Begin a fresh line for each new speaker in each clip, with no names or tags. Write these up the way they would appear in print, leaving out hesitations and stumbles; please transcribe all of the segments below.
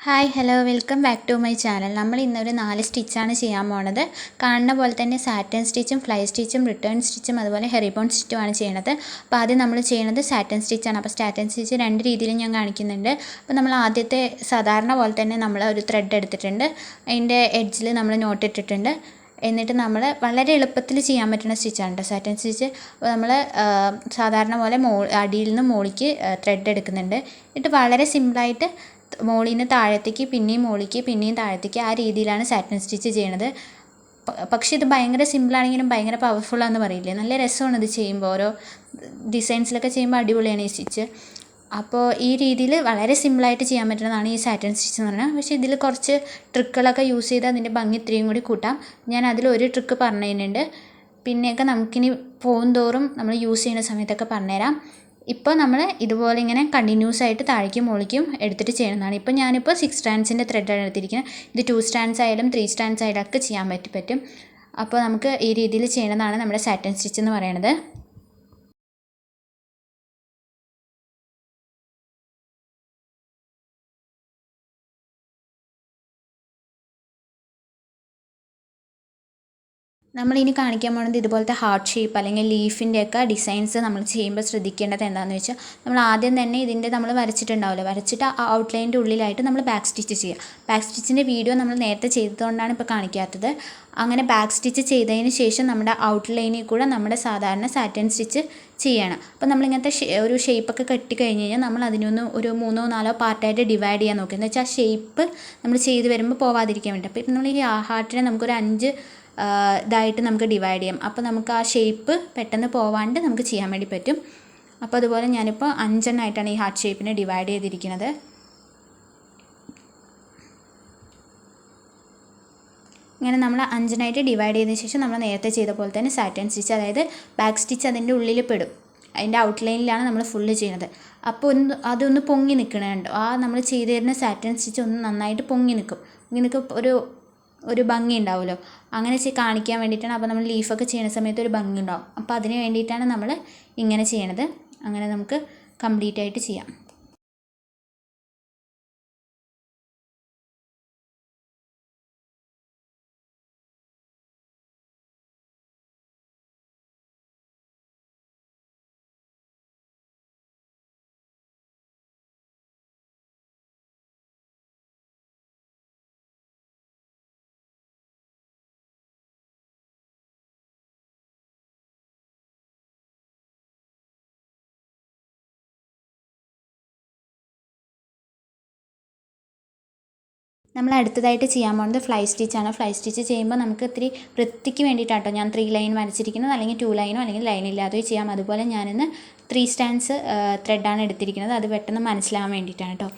Hi hello welcome back to my channel. നമ്മൾ ഇന്നൊരു 4 സ്റ്റിച്ചാണ് ചെയ്യാൻ പോണത്. കാണുന്ന പോലെ തന്നെ സാറ്റൻ സ്റ്റിച്ചും ഫ്ലൈ സ്റ്റിച്ചും റിട്ടേൺ സ്റ്റിച്ചും അതുപോലെ ഹെറിബോൺ സ്റ്റിച്ചുമാണ് ചെയ്യണത്. അപ്പോൾ ആദ്യം നമ്മൾ ചെയ്യുന്നത് സാറ്റൻ സ്റ്റിച്ചാണ്. അപ്പോൾ സാറ്റൻ സ്റ്റിച്ച് 2 രീതിയിലും ഞാൻ കാണിക്കുന്നുണ്ട്. അപ്പോൾ നമ്മൾ ആദ്യത്തെ സാധാരണ പോലെ തന്നെ നമ്മൾ ഒരു ത്രെഡ് എടുത്തിട്ടുണ്ട്. അതിൻ്റെ എഡ്ജിൽ നമ്മൾ നോട്ട് ഇട്ടിട്ടുണ്ട്. എന്നിട്ട് നമ്മൾ വളരെ എളുപ്പത്തിൽ ചെയ്യാൻ പറ്റുന്ന സ്റ്റിച്ചാണ് കേട്ടോ സാറ്റൻ സ്റ്റിച്ച്. അപ്പോൾ നമ്മൾ സാധാരണ പോലെ അടിയിൽ നിന്ന് മുകളിലേക്ക് ത്രെഡ് എടുക്കുന്നുണ്ട്. എന്നിട്ട് വളരെ സിമ്പിളായിട്ട് മുകളിൽ നിന്ന് താഴത്തേക്ക് പിന്നെയും മുകളിലേക്ക് പിന്നെയും താഴത്തേക്ക് ആ രീതിയിലാണ് സാറ്റിൻ സ്റ്റിച്ച് ചെയ്യണത്. പക്ഷേ ഇത് ഭയങ്കര സിമ്പിളാണെങ്കിലും ഭയങ്കര പവർഫുള്ളാണെന്ന് പറയില്ലേ, നല്ല രസമാണ് ഇത് ചെയ്യുമ്പോൾ. ഓരോ ഡിസൈൻസിലൊക്കെ ചെയ്യുമ്പോൾ അടിപൊളിയാണ് ഈ സ്റ്റിച്ച്. അപ്പോൾ ഈ രീതിയിൽ വളരെ സിമ്പിളായിട്ട് ചെയ്യാൻ പറ്റുന്നതാണ് ഈ സാറ്റിൻ സ്റ്റിച്ച് എന്ന് പറഞ്ഞാൽ. പക്ഷേ ഇതിൽ കുറച്ച് ട്രിക്കുകളൊക്കെ യൂസ് ചെയ്ത് അതിൻ്റെ ഭംഗി ഇത്രയും കൂടി കൂട്ടാം. ഞാൻ അതിലൊരു ട്രിക്ക് പറഞ്ഞു തരുന്നുണ്ട്. പിന്നെയൊക്കെ നമുക്കിനി പോകും തോറും നമ്മൾ യൂസ് ചെയ്യുന്ന സമയത്തൊക്കെ പറഞ്ഞുതരാം. ഇപ്പോൾ നമ്മൾ ഇതുപോലെ ഇങ്ങനെ കണ്ടിന്യൂസ് ആയിട്ട് താഴേക്കും മുകളിലേക്കും എടുത്തിട്ട് ചെയ്യുന്നതാണ്. ഇപ്പോൾ ഞാനിപ്പോൾ 6 സ്ട്രാൻഡ്സിൻ്റെ ത്രെഡാണ് എടുത്തിരിക്കുന്നത്. ഇത് 2 സ്ട്രാൻഡ്സ് ആയാലും 3 സ്ട്രാൻഡ്സ് ആയാലും ഒക്കെ ചെയ്യാൻ പറ്റും. അപ്പോൾ നമുക്ക് ഈ രീതിയിൽ ചെയ്യുന്നതാണ് നമ്മുടെ സാറ്റിൻ സ്റ്റിച്ച് എന്ന് പറയുന്നത്. നമ്മളിനി കാണിക്കാൻ പോകുന്നത് ഇതുപോലത്തെ ഹാർട്ട് ഷേപ്പ് അല്ലെങ്കിൽ ലീഫിൻ്റെയൊക്കെ ഡിസൈൻസ് നമ്മൾ ചെയ്യുമ്പോൾ ശ്രദ്ധിക്കേണ്ടത് എന്താണെന്ന് വെച്ചാൽ, നമ്മൾ ആദ്യം തന്നെ ഇതിൻ്റെ നമ്മൾ വരച്ചിട്ടുണ്ടാവില്ല, വരച്ചിട്ട് ആ ഔട്ട്ലൈൻ്റെ ഉള്ളിലായിട്ട് നമ്മൾ ബാക്ക് സ്റ്റിച്ച് ചെയ്യുക. ബാക്ക് സ്റ്റിച്ചിൻ്റെ വീഡിയോ നമ്മൾ നേരത്തെ ചെയ്തതുകൊണ്ടാണ് ഇപ്പോൾ കാണിക്കാത്തത്. അങ്ങനെ ബാക്ക് സ്റ്റിച്ച് ചെയ്തതിന് ശേഷം നമ്മുടെ ഔട്ട്ലൈനിൽ കൂടെ നമ്മുടെ സാധാരണ സാറ്റിൻ സ്റ്റിച്ച് ചെയ്യണം. അപ്പോൾ നമ്മളിങ്ങനത്തെ ഒരു ഷേപ്പൊക്കെ കെട്ടി കഴിഞ്ഞ് കഴിഞ്ഞാൽ നമ്മൾ അതിനൊന്ന് ഒരു 3-4 പാർട്ടായിട്ട് ഡിവൈഡ് ചെയ്യാൻ നോക്കുക. എന്ന് വെച്ചാൽ ആ ഷേപ്പ് നമ്മൾ ചെയ്ത് വരുമ്പോൾ പോവാതിരിക്കാൻ വേണ്ടി. അപ്പോൾ ഇപ്പം നമ്മൾ ഈ ഹാർട്ടിനെ നമുക്കൊരു 5 ഇതായിട്ട് നമുക്ക് ഡിവൈഡ് ചെയ്യാം. അപ്പോൾ നമുക്ക് ആ ഷേപ്പ് പെട്ടെന്ന് പോവാണ്ട് നമുക്ക് ചെയ്യാൻ വേണ്ടി പറ്റും. അപ്പോൾ അതുപോലെ ഞാനിപ്പോൾ 5 എണ്ണമായിട്ടാണ് ഈ ഹാർട്ട് ഷേപ്പിനെ ഡിവൈഡ് ചെയ്തിരിക്കുന്നത്. ഇങ്ങനെ നമ്മൾ 5 എണ്ണമായിട്ട് ഡിവൈഡ് ചെയ്തതിന് ശേഷം നമ്മൾ നേരത്തെ ചെയ്ത പോലെ തന്നെ സാറ്റിൻ സ്റ്റിച്ച്, അതായത് ബാക്ക് സ്റ്റിച്ച് അതിൻ്റെ ഉള്ളിൽ പെടും. അതിൻ്റെ ഔട്ട്ലൈനിലാണ് നമ്മൾ ഫുള്ള് ചെയ്യുന്നത്. അപ്പോൾ അതൊന്ന് പൊങ്ങി നിൽക്കണുണ്ട്. ആ നമ്മൾ ചെയ്ത് തരുന്ന സാറ്റിൻ സ്റ്റിച്ച് ഒന്ന് നന്നായിട്ട് പൊങ്ങി നിൽക്കും. ഒരു ഭംഗി ഉണ്ടാവുമല്ലോ, അങ്ങനെ കാണിക്കാൻ വേണ്ടിയിട്ടാണ്. അപ്പോൾ നമ്മൾ ലീഫൊക്കെ ചെയ്യുന്ന സമയത്ത് ഒരു ഭംഗി ഉണ്ടാവും. അപ്പോൾ അതിന് വേണ്ടിയിട്ടാണ് നമ്മൾ ഇങ്ങനെ ചെയ്യണത്. അങ്ങനെ നമുക്ക് കംപ്ലീറ്റ് ആയിട്ട് ചെയ്യാം. നമ്മൾ അടുത്തതായിട്ട് ചെയ്യാൻ പോകുന്നത് ഫ്ലൈ സ്റ്റിച്ചാണ്. ഫ്ലൈ സ്റ്റിച്ച് ചെയ്യുമ്പോൾ നമുക്ക് ഇത്തിരി വൃത്തിക്ക് വേണ്ടിയിട്ടാട്ടോ ഞാൻ 3 ലൈൻ വരച്ചിരിക്കുന്നത്. അല്ലെങ്കിൽ 2 ലൈനോ അല്ലെങ്കിൽ ലൈൻ ഇല്ലാതെയോ ചെയ്യാം. അതുപോലെ ഞാനിന്ന് 3 സ്റ്റാൻഡ്സ് ത്രെഡാണ് എടുത്തിരിക്കുന്നത്. അത് പെട്ടെന്ന് മനസ്സിലാവാൻ വേണ്ടിയിട്ടാണ് കേട്ടോ.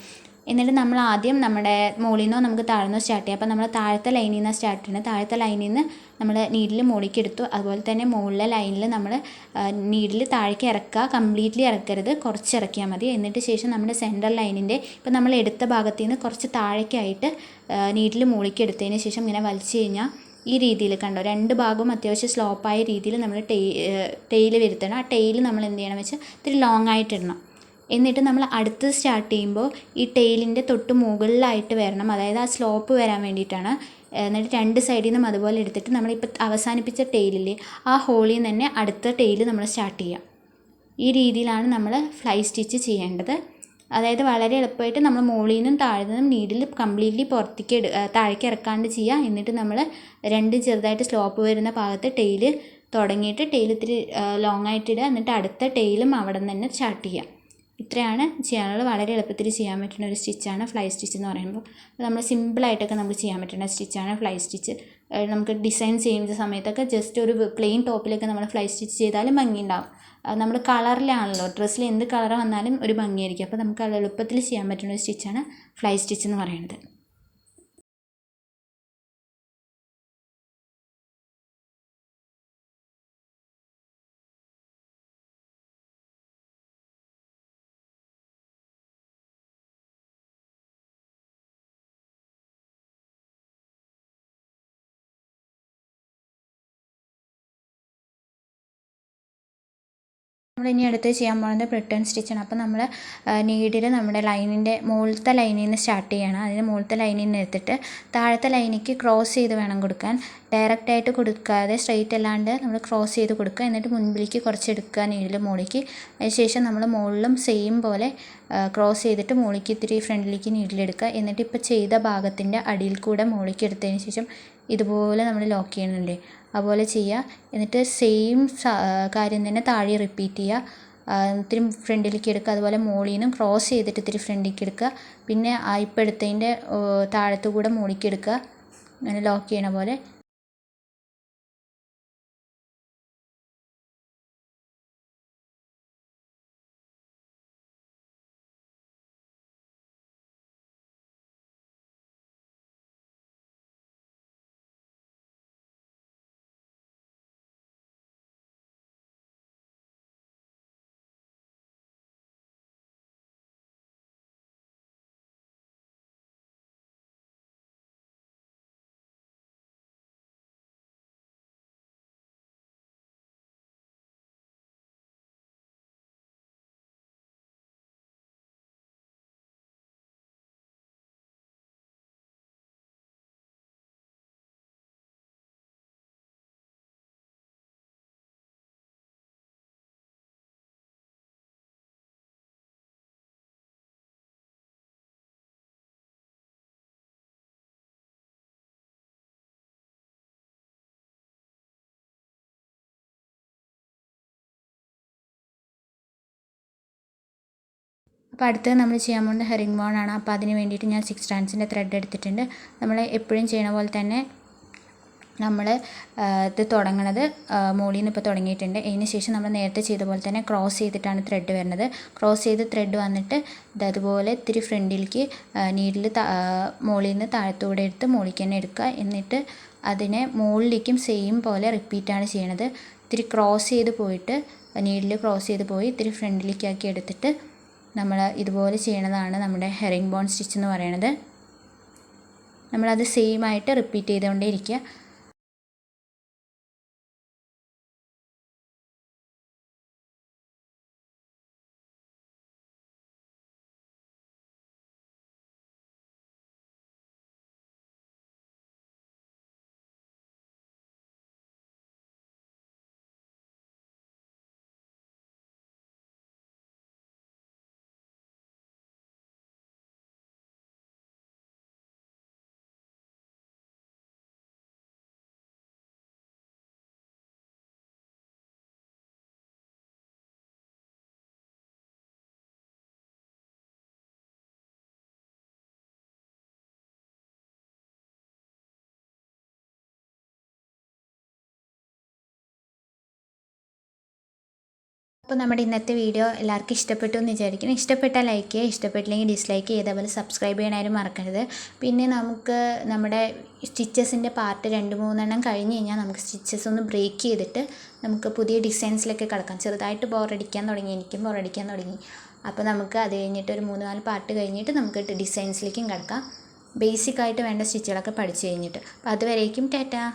എന്നിട്ട് നമ്മൾ ആദ്യം നമ്മുടെ മുകളിൽ നിന്നോ നമുക്ക് താഴ്ന്നോ സ്റ്റാർട്ട് ചെയ്യാം. അപ്പോൾ നമ്മൾ താഴത്തെ ലൈനിൽ നിന്ന് സ്റ്റാർട്ട് ചെയ്യുന്നത്. താഴത്തെ ലൈനിൽ നിന്ന് നമ്മൾ നീഡിൽ മുകളിലേക്ക് എടുത്തു. അതുപോലെ തന്നെ മുകളിലെ ലൈനിൽ നമ്മൾ നീഡിൽ താഴേക്ക് ഇറക്കുക. കംപ്ലീറ്റ്ലി ഇറക്കരുത്, കുറച്ച് ഇറക്കിയാൽ മതി. എന്നിട്ട് ശേഷം നമ്മുടെ സെൻട്രൽ ലൈനിൻ്റെ ഇപ്പോൾ നമ്മൾ എടുത്ത ഭാഗത്ത് നിന്ന് കുറച്ച് താഴേക്കായിട്ട് നീഡിൽ മുകളിലേക്ക് എടുത്തതിന് ശേഷം ഇങ്ങനെ വലിച്ചു കഴിഞ്ഞാൽ ഈ രീതിയിൽ കണ്ടോ, 2 ഭാഗവും അത്യാവശ്യം സ്ലോപ്പായ രീതിയിൽ നമ്മൾ ടെയിൽ വരുത്തണം. ആ ടെയിൽ നമ്മൾ എന്ത് ചെയ്യണം വെച്ചാൽ ഇത്തിരി ലോങ് ആയിട്ടിടണം. എന്നിട്ട് നമ്മൾ അടുത്ത് സ്റ്റാർട്ട് ചെയ്യുമ്പോൾ ഈ ടെയിലിൻ്റെ തൊട്ട് മുകളിലായിട്ട് വരണം, അതായത് ആ സ്ലോപ്പ് വരാൻ വേണ്ടിയിട്ടാണ്. എന്നിട്ട് 2 സൈഡിൽ നിന്നും അതുപോലെ എടുത്തിട്ട് നമ്മളിപ്പോൾ അവസാനിപ്പിച്ച ടെയിലില്ലേ, ആ ഹോളിൽ നിന്ന് തന്നെ അടുത്ത ടെയിൽ നമ്മൾ സ്റ്റാർട്ട് ചെയ്യാം. ഈ രീതിയിലാണ് നമ്മൾ ഫ്ലൈ സ്റ്റിച്ച് ചെയ്യേണ്ടത്. അതായത് വളരെ എളുപ്പമായിട്ട് നമ്മൾ മുകളിൽ നിന്നും താഴെ നിന്നും നീഡിൽ കംപ്ലീറ്റ്ലി പുറത്തേക്ക് താഴേക്ക് ഇറക്കാണ്ട് ചെയ്യുക. എന്നിട്ട് നമ്മൾ 2 ചെറുതായിട്ട് സ്ലോപ്പ് വരുന്ന ഭാഗത്ത് ടെയിൽ തുടങ്ങിയിട്ട് ടെയിൽ ഇത്തിരി ലോങ് ആയിട്ടിടുക. എന്നിട്ട് അടുത്ത ടെയിലും അവിടെ നിന്ന് തന്നെ സ്റ്റാർട്ട് ചെയ്യുക. ഇത്രയാണ് ചെയ്യാനുള്ളത്. വളരെ എളുപ്പത്തിൽ ചെയ്യാൻ പറ്റുന്ന ഒരു സ്റ്റിച്ചാണ് ഫ്ലൈ സ്റ്റിച്ച് എന്ന് പറയുമ്പോൾ. നമ്മൾ സിമ്പിളായിട്ടൊക്കെ നമുക്ക് ചെയ്യാൻ പറ്റുന്ന സ്റ്റിച്ചാണ് ഫ്ലൈ സ്റ്റിച്ച്. നമുക്ക് ഡിസൈൻ ചെയ്യുന്ന സമയത്തൊക്കെ ജസ്റ്റ് ഒരു പ്ലെയിൻ ടോപ്പിലൊക്കെ നമ്മൾ ഫ്ലൈ സ്റ്റിച്ച് ചെയ്താലും ഭംഗിയുണ്ടാവും. നമ്മൾ കളറിലാണല്ലോ, ഡ്രസ്സിൽ എന്ത് കളർ വന്നാലും ഒരു ഭംഗിയായിരിക്കും. അപ്പോൾ നമുക്ക് അത് എളുപ്പത്തിൽ ചെയ്യാൻ പറ്റുന്ന ഒരു സ്റ്റിച്ചാണ് ഫ്ലൈ സ്റ്റിച്ച് എന്ന് പറയുന്നത്. നമ്മളിനി അടുത്ത് ചെയ്യാൻ പോകുന്നത് ബ്രിട്ടൺ സ്റ്റിച്ചാണ്. അപ്പോൾ നമ്മൾ നീഡിൽ നമ്മുടെ ലൈനിൻ്റെ മുകളിലത്തെ ലൈനിൽ നിന്ന് സ്റ്റാർട്ട് ചെയ്യണം. അതിന് മുകളിലത്തെ ലൈനിൽ നിന്ന് എടുത്തിട്ട് താഴത്തെ ലൈനിലേക്ക് ക്രോസ് ചെയ്ത് വേണം കൊടുക്കാൻ. ഡയറക്റ്റായിട്ട് കൊടുക്കാതെ സ്ട്രെയിറ്റ് അല്ലാണ്ട് നമ്മൾ ക്രോസ് ചെയ്ത് കൊടുക്കുക. എന്നിട്ട് മുൻപിലേക്ക് കുറച്ച് എടുക്കുക നീഡിൽ മുകളിലേക്ക്. അതിനുശേഷം നമ്മൾ മുകളിലും സെയിം പോലെ ക്രോസ് ചെയ്തിട്ട് മുകളിലേക്ക് ഇത്തിരി ഫ്രണ്ടിലേക്ക് നീഡിലെടുക്കുക. എന്നിട്ട് ഇപ്പോൾ ചെയ്ത ഭാഗത്തിൻ്റെ അടിയിൽ കൂടെ മുകളിലേക്ക് എടുത്തതിന് ശേഷം ഇതുപോലെ നമ്മൾ ലോക്ക് ചെയ്യണമല്ലേ അതുപോലെ ചെയ്യുക. എന്നിട്ട് സെയിം കാര്യം തന്നെ താഴെ റിപ്പീറ്റ് ചെയ്യുക. ഇത്തിരി ഫ്രണ്ടിലേക്ക് എടുക്കുക. അതുപോലെ മുകളിൽ നിന്നും ക്രോസ് ചെയ്തിട്ട് ഇത്തിരി ഫ്രണ്ടിലേക്ക് എടുക്കുക. പിന്നെ ഇപ്പോൾ എടുത്തതിൻ്റെ താഴത്തു കൂടെ മുകളിലേക്ക് എടുക്കുക. അങ്ങനെ ലോക്ക് ചെയ്യണ പോലെ. അപ്പോൾ അടുത്തത് നമ്മൾ ചെയ്യാൻ പോകുന്നത് ഹെറിംഗ്ബോൺ ആണ്. അപ്പോൾ അതിന് വേണ്ടിയിട്ട് ഞാൻ 6 strandsൻ്റെ ത്രെഡ് എടുത്തിട്ടുണ്ട്. നമ്മൾ എപ്പോഴും ചെയ്യണ പോലെ തന്നെ നമ്മൾ ഇത് തുടങ്ങണത് മുകളിൽ നിന്ന് ഇപ്പോൾ തുടങ്ങിയിട്ടുണ്ട്. അതിന് ശേഷം നമ്മൾ നേരത്തെ ചെയ്ത പോലെ തന്നെ ക്രോസ് ചെയ്തിട്ടാണ് ത്രെഡ് വരുന്നത്. ക്രോസ് ചെയ്ത് ത്രെഡ് വന്നിട്ട് അതുപോലെ ഇത്തിരി ഫ്രണ്ടിലേക്ക് നീഡിൽ മുകളിൽ നിന്ന് താഴത്തൂടെ എടുത്ത് മുകളിലേക്ക് തന്നെ എടുക്കുക. എന്നിട്ട് അതിനെ മുകളിലേക്കും സെയിം പോലെ റിപ്പീറ്റാണ് ചെയ്യണത്. ഇത്തിരി ക്രോസ് ചെയ്ത് പോയിട്ട് നീഡിൽ ക്രോസ് ചെയ്ത് പോയി ഇത്തിരി ഫ്രണ്ടിലേക്കാക്കി എടുത്തിട്ട് നമ്മൾ ഇതുപോലെ ചെയ്യണതാണ് നമ്മുടെ ഹെറിംഗ്ബോൺ സ്റ്റിച്ച് എന്ന് പറയുന്നത്. നമ്മളത് സെയിം ആയിട്ട് റിപ്പീറ്റ് ചെയ്തുകൊണ്ടേ ഇരിക്കുക. അപ്പോൾ നമ്മുടെ ഇന്നത്തെ വീഡിയോ എല്ലാവർക്കും ഇഷ്ടപ്പെട്ടു എന്ന് വിചാരിക്കുന്നു. ഇഷ്ടപ്പെട്ടാൽ ലൈക്ക് ചെയ്യുക, ഇഷ്ടപ്പെട്ടില്ലെങ്കിൽ ഡിസ്ലൈക്ക് ചെയ്യുക. അതേപോലെ സബ്സ്ക്രൈബ് ചെയ്യാനായിട്ട് മറക്കരുത്. പിന്നെ നമുക്ക് നമ്മുടെ സ്റ്റിച്ചസിൻ്റെ പാർട്ട് 2-3 കഴിഞ്ഞ് കഴിഞ്ഞാൽ നമുക്ക് സ്റ്റിച്ചസ് ഒന്ന് ബ്രേക്ക് ചെയ്തിട്ട് നമുക്ക് പുതിയ ഡിസൈൻസിലൊക്കെ കിടക്കാം. ചെറുതായിട്ട് ബോറടിക്കാൻ തുടങ്ങി, എനിക്കും ബോറടിക്കാൻ തുടങ്ങി. അപ്പോൾ നമുക്ക് അത് കഴിഞ്ഞിട്ട് ഒരു 3-4 പാർട്ട് കഴിഞ്ഞിട്ട് നമുക്ക് ഡിസൈൻസിലേക്കും കിടക്കാം. ബേസിക്കായിട്ട് വേണ്ട സ്റ്റിച്ചുകളൊക്കെ പഠിച്ചു കഴിഞ്ഞിട്ട്. അപ്പോൾ അതുവരേക്കും ടാറ്റാ.